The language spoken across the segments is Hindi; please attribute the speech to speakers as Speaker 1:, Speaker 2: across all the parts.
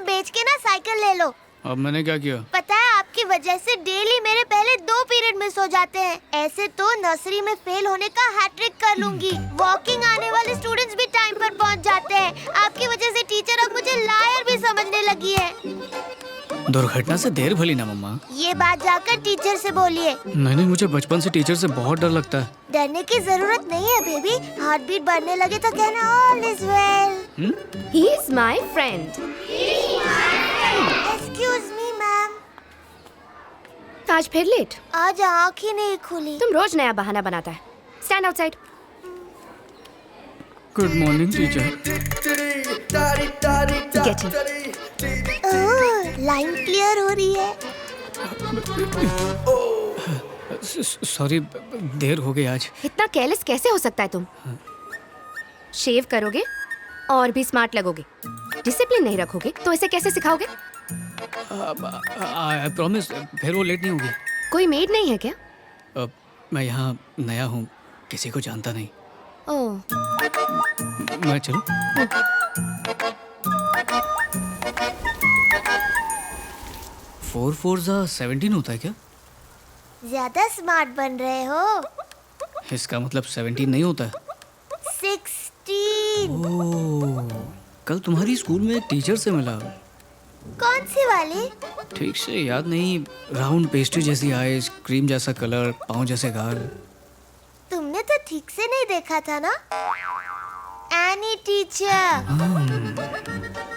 Speaker 1: बेच के ना साइकिल ले लो।
Speaker 2: अब मैंने क्या किया?
Speaker 1: पता है आपकी वजह से डेली मेरे पहले 2 पीरियड मिस हो जाते हैं। ऐसे तो नर्सरी में फेल होने का हैट्रिक कर लूंगी। वॉकिंग आने वाले स्टूडेंट्स भी टाइम पर पहुंच जाते हैं। आपकी वजह से टीचर अब मुझे लायर भी समझने लगी है।
Speaker 2: दुर्घटना से देर भली ना मम्मा।
Speaker 1: ये बात जाकर टीचर से बोलिए।
Speaker 2: नहीं, मुझे बचपन से टीचर से बहुत डर लगता है।
Speaker 1: डरने की जरूरत नहीं है बेबी। हार्ट बीट बढ़ने लगे तो कहना all is well.
Speaker 3: He is my friend.
Speaker 1: Excuse me ma'am.
Speaker 3: आज फिर लेट?
Speaker 1: आज आँख ही नहीं खुली।
Speaker 3: तुम रोज नया बहाना बनाता है। Stand outside.
Speaker 2: Good morning teacher.
Speaker 3: Get in.
Speaker 1: Line clear हो रही है।
Speaker 2: सॉरी, देर हो गई आज।
Speaker 3: इतना केयरलेस कैसे हो सकता है तुम? शेव करोगे और भी स्मार्ट लगोगे। डिसिप्लिन नहीं रखोगे तो इसे कैसे सिखाओगे?
Speaker 2: आई प्रॉमिस फिर वो लेट नहीं होगी।
Speaker 3: कोई मेड नहीं है क्या?
Speaker 2: मैं यहाँ नया हूँ, किसी को जानता नहीं।
Speaker 3: ओह,
Speaker 2: मैं चलूं? फोर 17 होता है क्या?
Speaker 1: ज्यादा स्मार्ट बन रहे हो।
Speaker 2: इसका मतलब 17 नहीं होता है।
Speaker 1: 16।
Speaker 2: ओह, कल तुम्हारी स्कूल में एक टीचर से मिला।
Speaker 1: कौन सी वाली?
Speaker 2: ठीक से याद नहीं। राउंड पेस्ट्री जैसी आईज, क्रीम जैसा कलर, पाँव जैसे गाल।
Speaker 1: तुमने तो ठीक से नहीं देखा था ना? Any teacher.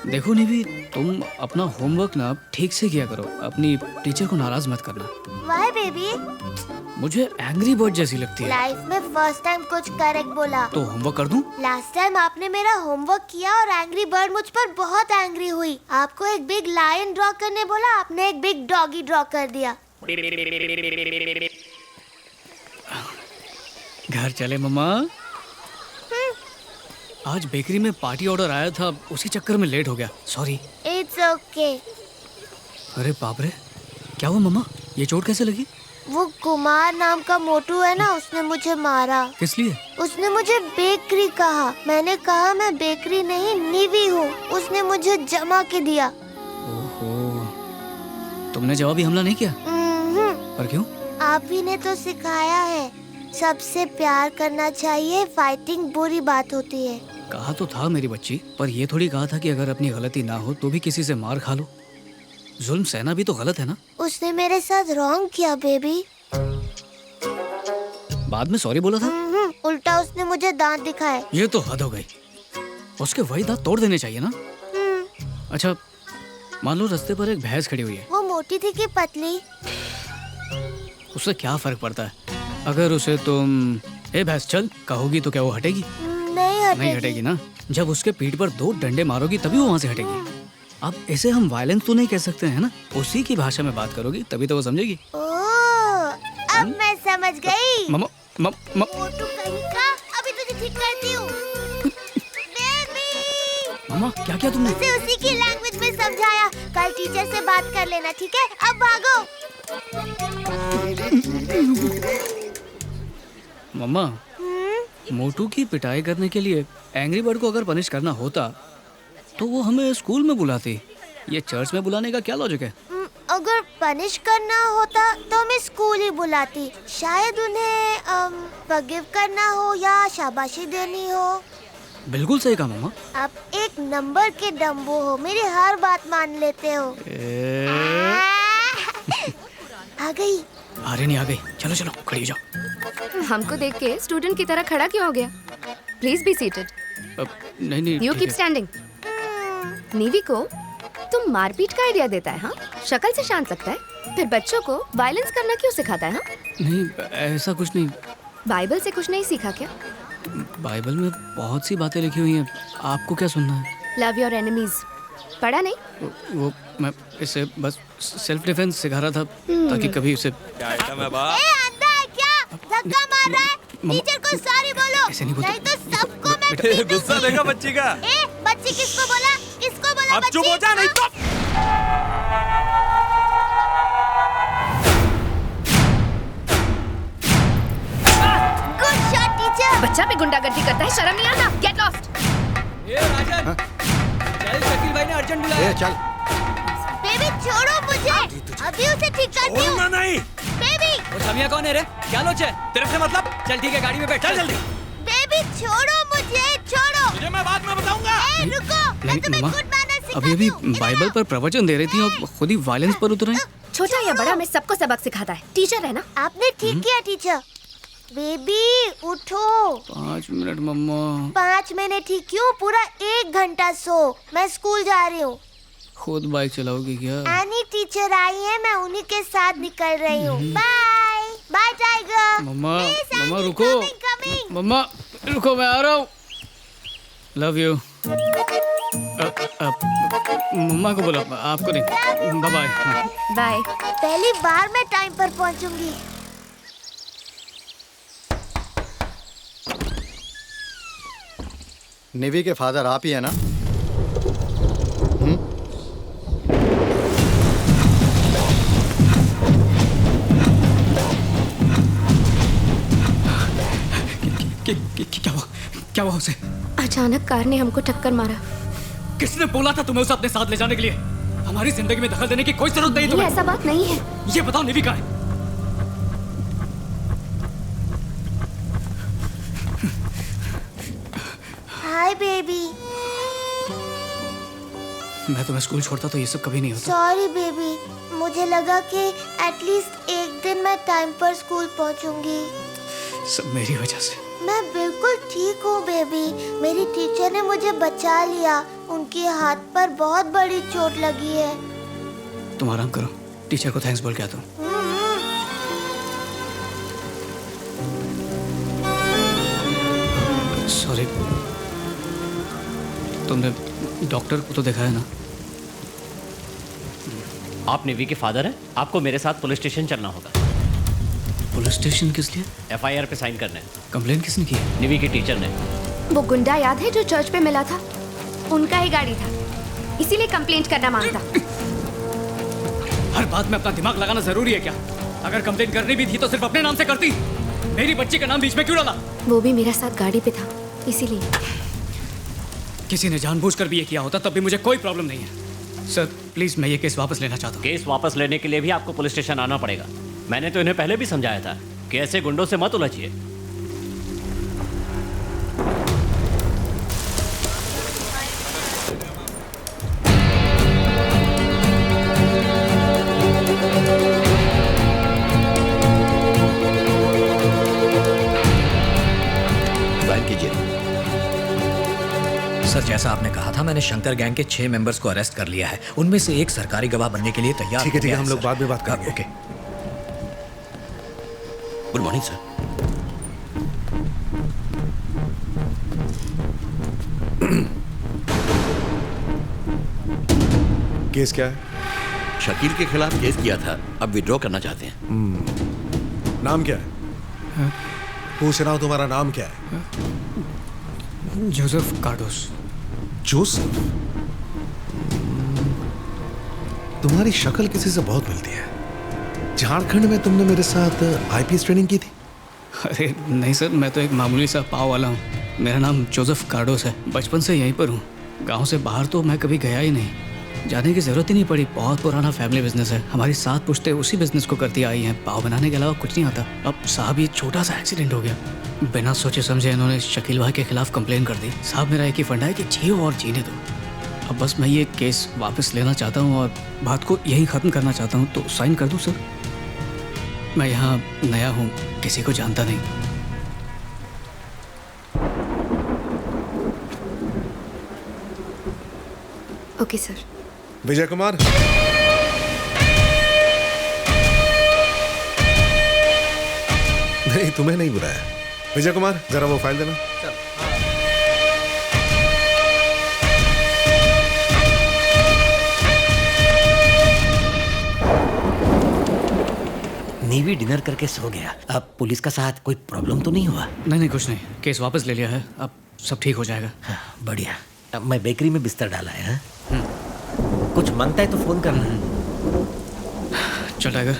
Speaker 2: देखो निवी, तुम अपना होमवर्क ना ठीक से किया करो। अपनी टीचर को नाराज मत करना।
Speaker 1: Why baby?
Speaker 2: मुझे एंग्री बर्ड जैसी लगती है।
Speaker 1: लाइफ में फर्स्ट टाइम कुछ करेक्ट बोला।
Speaker 2: तो होमवर्क कर दूं?
Speaker 1: लास्ट टाइम आपने मेरा होमवर्क किया और एंग्री बर्ड मुझ पर बहुत एंग्री हुई। आपको एक बिग लायन ड्रॉ करने बोला, आपने एक बिग डॉगी ड्रॉ कर दिया।
Speaker 2: घर चले मम्मा। आज बेकरी में पार्टी ऑर्डर आया था, उसी चक्कर में लेट हो गया। सॉरी।
Speaker 1: It's okay.
Speaker 2: अरे बाप रे, क्या हुआ मम्मा? ये चोट कैसे लगी?
Speaker 1: वो कुमार नाम का मोटू है ना, उसने मुझे मारा।
Speaker 2: किस लिए?
Speaker 1: उसने मुझे बेकरी कहा। मैंने कहा मैं बेकरी नहीं नीवी हूँ। उसने मुझे जमा के दिया।
Speaker 2: ओहो, तुमने जवाबी हमला नहीं किया? पर क्यों?
Speaker 1: आप ही ने तो सिखाया है, सबसे प्यार करना चाहिए, फाइटिंग बुरी बात होती है।
Speaker 2: कहा तो था मेरी बच्ची, पर ये थोड़ी कहा था कि अगर अपनी गलती ना हो तो भी किसी से मार खा लो। जुल्म सहना भी तो गलत है ना?
Speaker 1: उसने मेरे साथ रॉन्ग किया बेबी।
Speaker 2: बाद में सॉरी बोला था?
Speaker 1: उल्टा उसने मुझे दांत दिखाए।
Speaker 2: ये तो हद हो गई। उसके वही दांत तोड़ देने चाहिए ना। अच्छा, मान लो रास्ते पर एक भैंस खड़ी हुई है।
Speaker 1: वो मोटी थी कि पतली?
Speaker 2: उससे क्या फर्क पड़ता है? अगर उसे तुम ए भैंस चल कहोगी तो क्या वो हटेगी? नहीं हटेगी ना। जब उसके पीठ पर 2 डंडे मारोगी तभी वो वहाँ से हटेगी। अब इसे हम वायलेंस तो नहीं कह सकते हैं ना, उसी की भाषा में बात करोगी तभी तो वो समझेगी।
Speaker 1: अब मैं समझ गई।
Speaker 2: मोटू
Speaker 1: कहीं का, अभी तुझे ठीक करती हूँ।
Speaker 2: मम्मा क्या किया तुमने?
Speaker 1: उसे उसी की लैंग्वेज में समझाया। कल टीचर से बात कर लेना, ठीक है? अब भागो।
Speaker 2: मम्मा, मोटू की पिटाई करने के लिए एंग्री बर्ड को अगर पनिश करना होता तो वो हमें स्कूल में बुलाती। ये चर्च में बुलाने का क्या लॉजिक है?
Speaker 1: अगर पनिश करना होता तो मैं स्कूल ही बुलाती। शायद उन्हें फॉरगिव करना हो या शाबाशी देनी हो।
Speaker 2: बिल्कुल सही कहा मम्मा।
Speaker 1: आप एक नंबर के डम्बो हो, मेरी हर बात मान लेते हो। आ गई।
Speaker 2: अरे नहीं, आ गई। चलो चलो खड़ी हो जाओ।
Speaker 3: हमको देख के स्टूडेंट की तरह खड़ा क्यों हो गया? Please be seated.
Speaker 2: नहीं
Speaker 3: यू कीप स्टैंडिंग। नीवी को तुम मारपीट का आइडिया देता है? हाँ, शक्ल से शांत लगता है, फिर बच्चों को वायलेंस करना क्यों सिखाता है? हाँ,
Speaker 2: नहीं ऐसा कुछ नहीं।
Speaker 3: बाइबल से कुछ नहीं सीखा क्या?
Speaker 2: बाइबल में बहुत सी बातें लिखी हुई हैं, आपको क्या सुनना है?
Speaker 3: लव योर एनिमीज पढ़ा नहीं?
Speaker 2: वो मैं इसे बस सेल्फ डिफेंस सिखा रहा था ताकि कभी उसे।
Speaker 1: क्या अंधा है क्या? धक्का मार रहा है? टीचर को सॉरी बोलो,
Speaker 2: ऐसे नहीं बोलते।
Speaker 1: नहीं तो सबको मैं पीटूंगी।
Speaker 4: गुस्सा देखा बच्ची का।
Speaker 1: बच्ची किसको बोला? किसको बोला?
Speaker 4: अब चुप हो जा, नहीं तो।
Speaker 1: Good shot teacher.
Speaker 3: बच्चा भी गुंडागर्दी करता है, शर्म नहीं आता? Get lost.
Speaker 5: ए राजन, चल शकील भाई ने अर्जेंट बुलाया।
Speaker 6: चल
Speaker 1: बेबी छोड़ो मुझे, अभी उसे ठीक करती हूँ।
Speaker 4: छोड़ना नहीं।
Speaker 1: बेबी
Speaker 2: वो समिया कौन है रे? क्या लोच है?
Speaker 4: तेरे से मतलब?
Speaker 2: चल ठीक है, गाड़ी में बैठ।
Speaker 4: चल जल्दी।
Speaker 1: बेबी छोड़ो मुझे, छोड़ो।
Speaker 4: तुझे मैं बाद में बताऊंगा।
Speaker 1: ए रुको, मैं
Speaker 2: नहीं
Speaker 1: तुम्हें
Speaker 2: मम्मा,
Speaker 1: गुड मैनर्स
Speaker 2: अभी अभी
Speaker 1: सिखाती हूँ।
Speaker 2: बाइबल पर प्रवचन दे रही थी और खुद ही वायलेंस पर उतर आई।
Speaker 3: छोटा या बड़ा, मैं सबको सबक सिखाता है। टीचर है ना।
Speaker 1: आपने ठीक किया टीचर। बेबी उठो।
Speaker 2: 5 मिनट मम्मा।
Speaker 1: 5 मिनट ही क्यों, पूरा 1 घंटा सो। मैं स्कूल जा रही हूँ।
Speaker 2: खुद बाइक चलाओगी क्या?
Speaker 1: एनी टीचर आई है, मैं उन्हीं के साथ निकल रही हूँ। Bye bye tiger.
Speaker 2: मम्मा,
Speaker 1: Please,
Speaker 2: मम्मा
Speaker 1: Annie,
Speaker 2: रुको।
Speaker 1: coming.
Speaker 2: मम्मा रुको, मैं आ रहा हूँ। Love you. मम्मा को बोलो, आपको नहीं। Bye bye. हाँ।
Speaker 3: बाय।
Speaker 1: पहली बार मैं टाइम पर पहुँचूंगी।
Speaker 5: निवी के फादर आप ही है ना?
Speaker 2: क्या हुआ उसे?
Speaker 3: अचानक कार ने हमको टक्कर मारा।
Speaker 2: किसने बोला था तुम्हें उसे अपने साथ ले जाने के लिए? हमारी जिंदगी में दखल देने की कोई जरूरत नहीं
Speaker 3: ये
Speaker 2: तुम्हें।
Speaker 3: ऐसा बात नहीं है।
Speaker 2: ये बताओ निवी कहाँ है?
Speaker 1: Hi baby.
Speaker 2: मैं तुम्हें स्कूल छोड़ता तो ये सब कभी नहीं होता।
Speaker 1: सॉरी बेबी, मुझे लगा कि एटलीस्ट एक दिन मैं टाइम पर स्कूल पहुंचूंगी।
Speaker 2: सब मेरी वजह से।
Speaker 1: मैं बिल्कुल ठीक हूँ बेबी। मेरी टीचर ने मुझे बचा लिया। उनके हाथ पर बहुत बड़ी चोट लगी है।
Speaker 2: तुम आराम करो, टीचर को थैंक्स बोल के आता हूँ। सॉरी। तुमने डॉक्टर को तो दिखाया ना?
Speaker 6: आप निवी के फादर हैं? आपको मेरे साथ पुलिस स्टेशन चलना होगा।
Speaker 2: पुलिस स्टेशन किस लिए?
Speaker 6: एफआईआर पे साइन करने।
Speaker 2: कंप्लेन किसने की?
Speaker 6: निवी के टीचर ने।
Speaker 3: वो गुंडा याद है जो चर्च पे मिला था? उनका ही गाड़ी था, इसीलिए कंप्लेंट करना मांगता।
Speaker 2: हर बात में अपना दिमाग लगाना जरूरी है क्या? अगर कंप्लेन करनी भी थी तो सिर्फ अपने नाम से करती। मेरी बच्ची का नाम बीच में क्यों डाला?
Speaker 3: वो भी मेरे साथ गाड़ी पे था, इसीलिए।
Speaker 2: किसी ने जानबूझकर भी ये किया होता तब भी मुझे कोई प्रॉब्लम नहीं है। सर प्लीज, मैं ये केस वापस लेना चाहता हूँ।
Speaker 6: केस वापस लेने के लिए भी आपको पुलिस स्टेशन आना पड़ेगा। मैंने तो इन्हें पहले भी समझाया था कि ऐसे गुंडों से मत उलझिए।
Speaker 7: सर, जैसा आपने कहा था, मैंने शंकर गैंग के 6 मेंबर्स को अरेस्ट कर लिया है। उनमें से एक सरकारी गवाह बनने के लिए तैयार।
Speaker 8: ठीक है,
Speaker 7: हो गया
Speaker 8: हम लोग
Speaker 7: सर।
Speaker 8: बाद में बात करेंगे।
Speaker 7: Okay.
Speaker 9: Good morning sir.
Speaker 8: Case क्या है?
Speaker 9: शकील के खिलाफ केस किया था, अब विड्रॉ करना चाहते हैं।
Speaker 8: नाम क्या है? पूछ रहा हूँ, तुम्हारा नाम क्या है?
Speaker 2: जोसेफ कार्डोस।
Speaker 8: जोसेफ? तुम्हारी शक्ल किसी से बहुत मिलती है। झारखंड में तुमने मेरे साथ आईपीएस ट्रेनिंग की थी?
Speaker 2: अरे नहीं सर, मैं तो एक मामूली सा पाव वाला हूँ। मेरा नाम जोसेफ कार्डोस है। बचपन से यहीं पर हूँ। गांव से बाहर तो मैं कभी गया ही नहीं। जाने की जरूरत ही नहीं पड़ी। बहुत पुराना फैमिली बिजनेस है। हमारी 7 पुश्तें उसी बिजनेस को करती आई हैं। पाव बनाने के अलावा कुछ नहीं आता। अब साहब, ये छोटा सा एक्सीडेंट हो गया। बिना सोचे समझे इन्होंने शकील भाई के खिलाफ कंप्लेन कर दी। साहब, मेरा एक ही फंडा है कि जियो और जीने दो। अब बस मैं ये केस वापस लेना चाहता हूँ और बात को यहीं ख़त्म करना चाहता हूँ। तो साइन कर दूँ सर? मैं यहाँ नया हूँ, किसी को जानता नहीं।
Speaker 3: Okay sir.
Speaker 8: विजय कुमार, नहीं तुम्हें नहीं बुलाया। विजय कुमार, जरा वो फाइल देना।
Speaker 10: नेवी डिनर करके सो गया। अब पुलिस का साथ कोई प्रॉब्लम तो नहीं हुआ?
Speaker 2: नहीं, कुछ नहीं। केस वापस ले लिया है, अब सब ठीक हो जाएगा।
Speaker 10: हाँ, बढ़िया। अब मैं बेकरी में बिस्तर डाला है। कुछ मांगता है तो फोन करना।
Speaker 2: चल टाइगर।